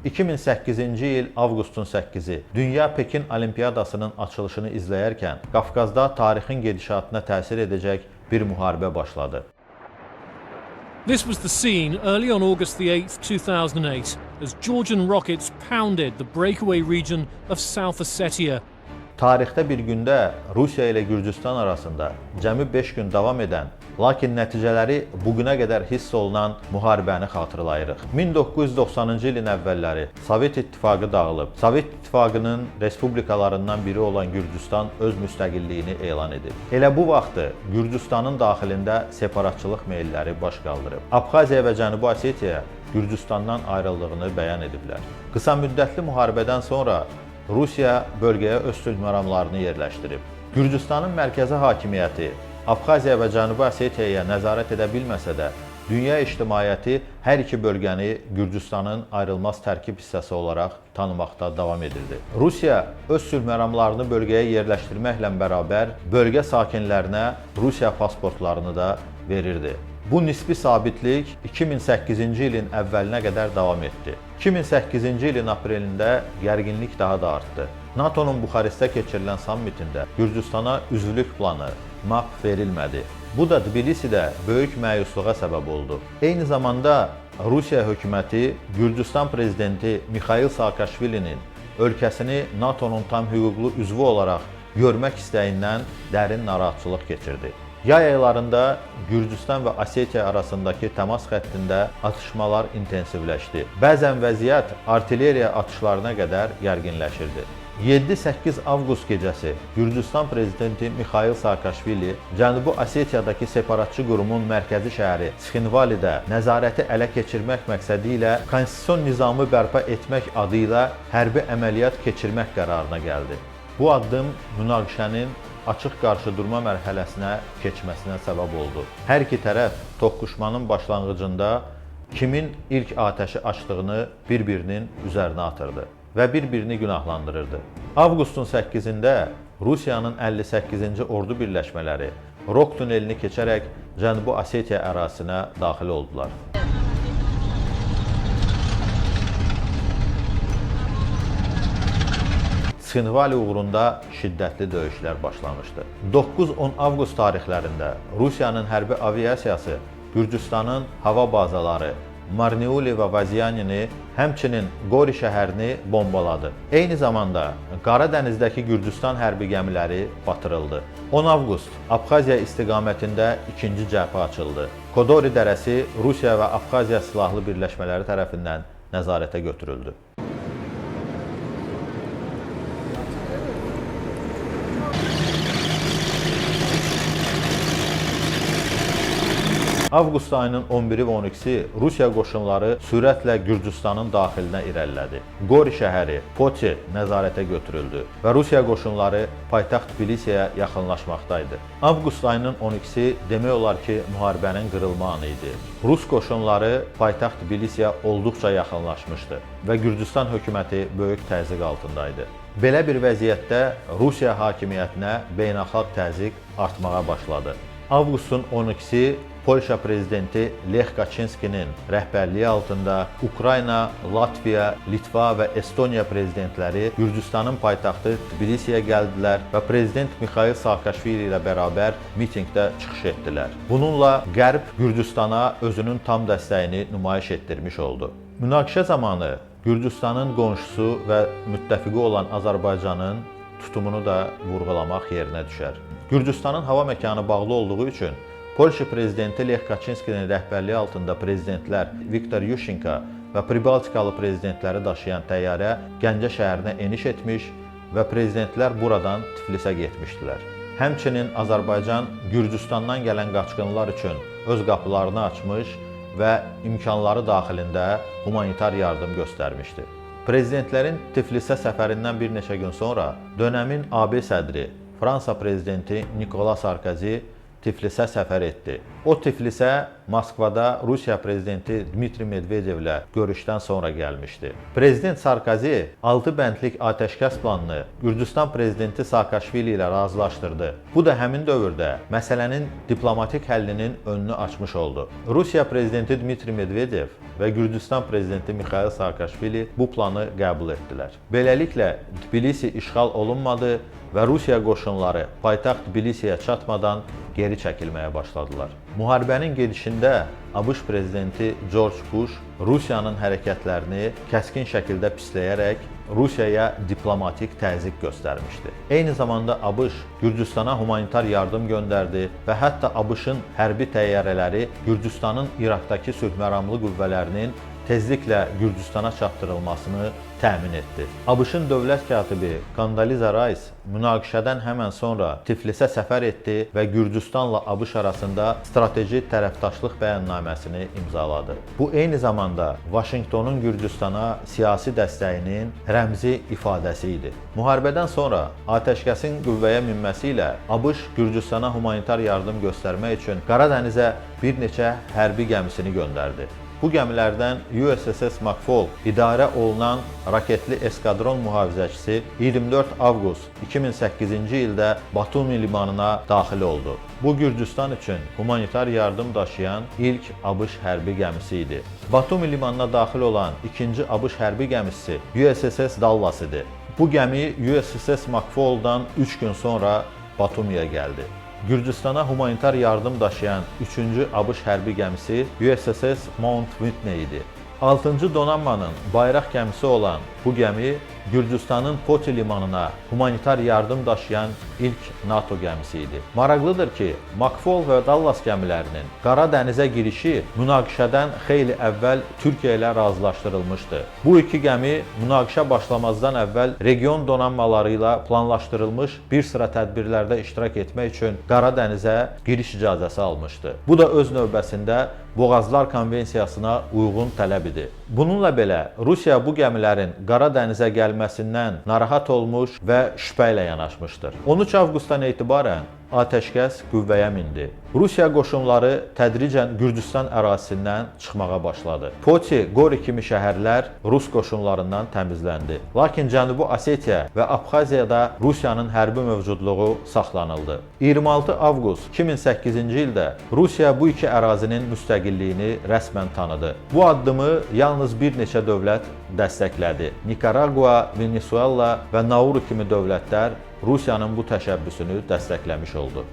2008-ci il avqustun 8-i Dünya Pekin Olimpiyadasının açılışını izləyərkən Qafqazda tarixin gedişatına təsir edəcək bir müharibə başladı. This was the scene early on August the 8th, 2008, as Georgian rockets pounded the breakaway region of South Ossetia. Tarixdə bir gündə Rusiya ilə Gürcüstan arasında cəmi 5 gün davam edən, lakin nəticələri bugünə qədər hiss olunan müharibəni xatırlayırıq. 1990-cı ilin əvvəlləri Sovet İttifaqı dağılıb, Sovet İttifaqının respublikalarından biri olan Gürcüstan öz müstəqilliyini elan edib. Elə bu vaxtı Gürcüstanın daxilində separatçılıq meylləri baş qaldırıb. Abxaziya və Cənubi Osetiya Gürcüstandan ayrıldığını bəyan ediblər. Qısa müddətli müharibədən sonra Rusiya bölgəyə öz sülh məramlarını yerləşdirib. Gürcüstanın mərkəzi hakimiyyəti Abxaziya və Cənubi Osetiyaya nəzarət edə bilməsə də, dünya ictimaiyyəti hər iki bölgəni Gürcüstanın ayrılmaz tərkib hissəsi olaraq tanımaqda davam edirdi. Rusiya öz sülh məramlarını bölgəyə yerləşdirməklə bərabər bölgə sakinlərinə Rusiya pasportlarını da verirdi. Bu nisbi sabitlik 2008-ci ilin əvvəlinə qədər davam etdi. 2008-ci ilin aprelində gərginlik daha da artdı. NATO-nun Buxarestdə keçirilən sammitində Gürcüstana üzvlük planı MAP verilmədi. Bu da Tbilisidə böyük məyusluğa səbəb oldu. Eyni zamanda Rusiya hökuməti Gürcüstan prezidenti Mikhail Saakashvilinin ölkəsini NATO-nun tam hüquqlu üzvü olaraq görmək istəyindən dərin narahatçılıq keçirdi. Yay aylarında Gürcüstan və Osetiya arasındakı təmas xəttində atışmalar intensivləşdi. Bəzən vəziyyət artilleriya atışlarına qədər gərginləşirdi. 7-8 avqust gecəsi Gürcüstan prezidenti Mikhail Saakashvili Cənubi Osetiyadakı separatçı qurumun mərkəzi şəhəri Sxinvalidə nəzarəti ələ keçirmək məqsədi ilə konstitusion nizamı bərpa etmək adı ilə hərbi əməliyyat keçirmək qərarına gəldi. Bu addım münaqişənin açıq qarşıdurma mərhələsinə keçməsinə səbəb oldu. Hər iki tərəf toqquşmanın başlanğıcında kimin ilk atəşi açdığını bir-birinin üzərinə atırdı və bir-birini günahlandırırdı. Avqustun 8-də Rusiyanın 58-ci ordu birləşmələri Rok tunelini keçərək Cənubi Osetiya ərazisinə daxil oldular. Sxinvali uğrunda şiddətli döyüşlər başlamışdı. 9-10 avqust tarixlərində Rusiyanın hərbi aviasiyası Gürcüstanın hava bazaları Marneuli və Vazyanini, həmçinin Qori şəhərini bombaladı. Eyni zamanda Qara dənizdəki Gürcüstan hərbi gəmiləri batırıldı. 10 avqust Abxaziya istiqamətində ikinci cəbhə açıldı. Kodori dərəsi Rusiya və Abxaziya silahlı birləşmələri tərəfindən nəzarətə götürüldü. Avqust ayının 11-i və 12-si Rusiya qoşunları sürətlə Gürcüstanın daxilinə irəlilədi. Qori şəhəri, Poti nəzarətə götürüldü və Rusiya qoşunları paytaxt Tbilisiyaya yaxınlaşmaqdaydı. Avqust ayının 12-si demək olar ki, müharibənin qırılma anı idi. Rus qoşunları paytaxt Tbilisiyə olduqca yaxınlaşmışdı və Gürcüstan hökuməti böyük təzyiq altındaydı. Belə bir vəziyyətdə Rusiya hakimiyyətinə beynəlxalq təzyiq artmağa başladı. Avqustun 12-si Polşa prezidenti Lech Kaçinskinin rəhbərliyi altında Ukrayna, Latviya, Litva və Estoniya prezidentləri Gürcüstanın paytaxtı Tbilisiyə gəldilər və prezident Mikhail Saakashvili ilə bərabər mitinqdə çıxış etdilər. Bununla Qərb Gürcüstana özünün tam dəstəyini nümayiş etdirmiş oldu. Münaqişə zamanı Gürcüstanın qonşusu və müttəfiqi olan Azərbaycanın tutumunu da vurğulamaq yerinə düşər. Gürcüstanın hava məkanı bağlı olduğu üçün Polşa prezidenti Lech Kaçinskinin rəhbərliyi altında prezidentlər Viktor Yushchenko və Pribaltikalı prezidentləri daşıyan təyyarə Gəncə şəhərinə eniş etmiş və prezidentlər buradan Tiflisə getmişdilər. Həmçinin Azərbaycan Gürcüstandan gələn qaçqınlar üçün öz qapılarını açmış və imkanları daxilində humanitar yardım göstərmişdi. Prezidentlərin Tiflisə səfərindən bir neçə gün sonra dönəmin AB sədri Fransa prezidenti Nikola Sarkozy Tiflisə səfər etdi. O Tiflisə Moskvada Rusiya prezidenti Dmitri Medvedevlə görüşdən sonra gəlmişdi. Prezident Sarkozy 6 bəndlik atəşkəs planını Gürcüstan prezidenti Saakashvili ilə razılaşdırdı. Bu da həmin dövrdə məsələnin diplomatik həllinin önünü açmış oldu. Rusiya prezidenti Dmitri Medvedev və Gürcüstan prezidenti Mixail Saakashvili bu planı qəbul etdilər. Beləliklə, Tbilisi işğal olunmadı və Rusiya qoşunları paytaxt Tbilisiyə çatmadan geri çəkilməyə başladılar. Müharibənin gedişində ABŞ prezidenti George Bush Rusiyanın hərəkətlərini kəskin şəkildə pisləyərək Rusiyaya diplomatik təzyiq göstərmişdi. Eyni zamanda ABŞ Gürcüstana humanitar yardım göndərdi və hətta ABŞ-ın hərbi təyyarələri Gürcüstanın İraqdakı sülhməramlı qüvvələrinin tezliklə Gürcüstana çatdırılmasını təmin etdi. ABŞ-ın dövlət katibi Condoleezza Rice münaqişədən həmən sonra Tiflisə səfər etdi və Gürcüstanla ABŞ arasında strateji tərəfdaşlıq bəyannaməsini imzaladı. Bu eyni zamanda Vaşinqtonun Gürcüstana siyasi dəstəyinin rəmzi ifadəsi idi. Müharibədən sonra atəşkəsin qüvvəyə minməsi ilə ABŞ Gürcüstana humanitar yardım göstərmək üçün Qara dənizə bir neçə hərbi gəmisini göndərdi. Bu gəmilərdən USS McFaul idarə olunan raketli eskadron mühafizəçisi 24 avqust 2008-ci ildə Batumi limanına daxil oldu. Bu Gürcüstan üçün humanitar yardım daşıyan ilk ABŞ hərbi gəmisi idi. Batumi limanına daxil olan ikinci ABŞ hərbi gəmisi USS Dallas idi. Bu gəmi USS McFaul'dan 3 gün sonra Batumiyə gəldi. Gürcüstana humanitar yardım daşıyan 3-cü ABŞ hərbi gəmisi USS Mount Whitney idi. 6-cı donanmanın bayraq gəmisi olan bu gəmi Gürcüstanın Poti limanına humanitar yardım daşıyan ilk NATO gəmisi idi. Maraqlıdır ki, McFaul və Dallas gəmilərinin Qara dənizə girişi münaqişədən xeyli əvvəl Türkiyə ilə razılaşdırılmışdı. Bu iki gəmi münaqişə başlamazdan əvvəl region donanmaları ilə planlaşdırılmış bir sıra tədbirlərdə iştirak etmək üçün Qara dənizə giriş icazəsi almışdı. Bu da öz növbəsində Boğazlar Konvensiyasına uyğun tələb idi. Bununla belə, Rusiya bu gəmilərin Qara dənizə gəlməsindən narahat olmuş və şübhə ilə yanaşmışdır. 13 avqustdan etibarən atəşkəs qüvvəyə mindi. Rusiya qoşunları tədricən Gürcüstan ərazisindən çıxmağa başladı. Poti, Qori kimi şəhərlər Rus qoşunlarından təmizləndi. Lakin Cənubi Osetiya və Abxaziyada Rusiyanın hərbi mövcudluğu saxlanıldı. 26 avqust 2008-ci ildə Rusiya bu iki ərazinin müstəqilliyini rəsmən tanıdı. Bu addımı yalnız bir neçə dövlət dəstəklədi. Nikaragua, Venezuela və Nauru kimi dövlətlər Rusiyanın bu təşəbbüsünü dəstəkləmiş oldu.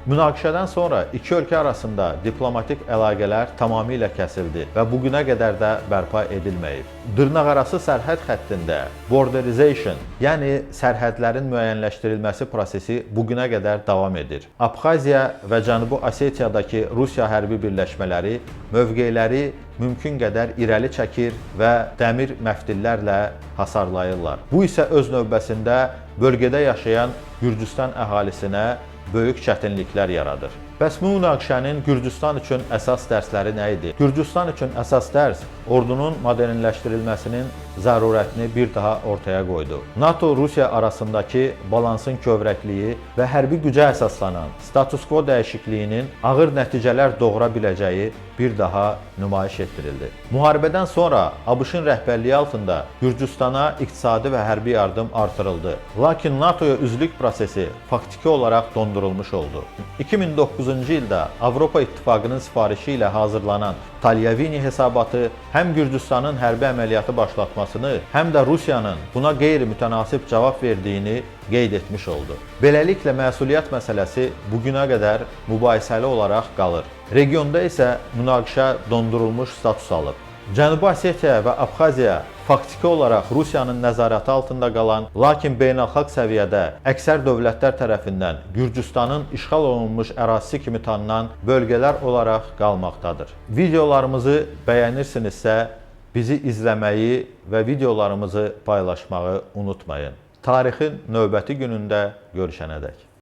Münaqişədən sonra iki ölkə arasında diplomatik əlaqələr tamamilə kəsildi və bugünə qədər də bərpa edilməyib. Dırnaqarası sərhəd xəttində borderization, yəni sərhədlərin müəyyənləşdirilməsi prosesi bugünə qədər davam edir. Abxaziya və Cənubi Osetiyadakı Rusiya hərbi birləşmələri mövqeləri mümkün qədər irəli çəkir və dəmir məftillərlə hasarlayırlar. Bu isə öz növbəsində bölgədə yaşayan Gürcüstan əhalisinə böyük çətinliklər yaradır. Bəs bu münaqişənin Gürcüstan üçün əsas dərsləri nə idi? Gürcüstan üçün əsas dərs ordunun modernləşdirilməsinin zərurətini bir daha ortaya qoydu. NATO-Rusiya arasındakı balansın kövrəkliyi və hərbi gücə əsaslanan status quo dəyişikliyinin ağır nəticələr doğura biləcəyi bir daha nümayiş etdirildi. Müharibədən sonra ABŞ-ın rəhbərliyi altında Gürcüstana iqtisadi və hərbi yardım artırıldı. Lakin NATO-ya üzvlük prosesi faktiki olaraq dondurulmuş oldu. 2009-cu ildə Avropa İttifaqının sifarişi ilə hazırlanan Talyavini hesabatı həm Gürcüstanın hərbi əməliyyatı başlatmasını, həm də Rusiyanın buna qeyri-mütənasib cavab verdiyini qeyd etmiş oldu. Beləliklə, məsuliyyət məsələsi bugünə qədər mübahisəli olaraq qalır. Regionda isə münaqişə dondurulmuş status alıb. Cənubi Osetiya və Abxaziya faktiki olaraq Rusiyanın nəzarəti altında qalan, lakin beynəlxalq səviyyədə əksər dövlətlər tərəfindən Gürcüstanın işğal olunmuş ərazisi kimi tanınan bölgələr olaraq qalmaqdadır. Videolarımızı bəyənirsinizsə, bizi izləməyi və videolarımızı paylaşmağı unutmayın. Tarixin növbəti günündə görüşənədək.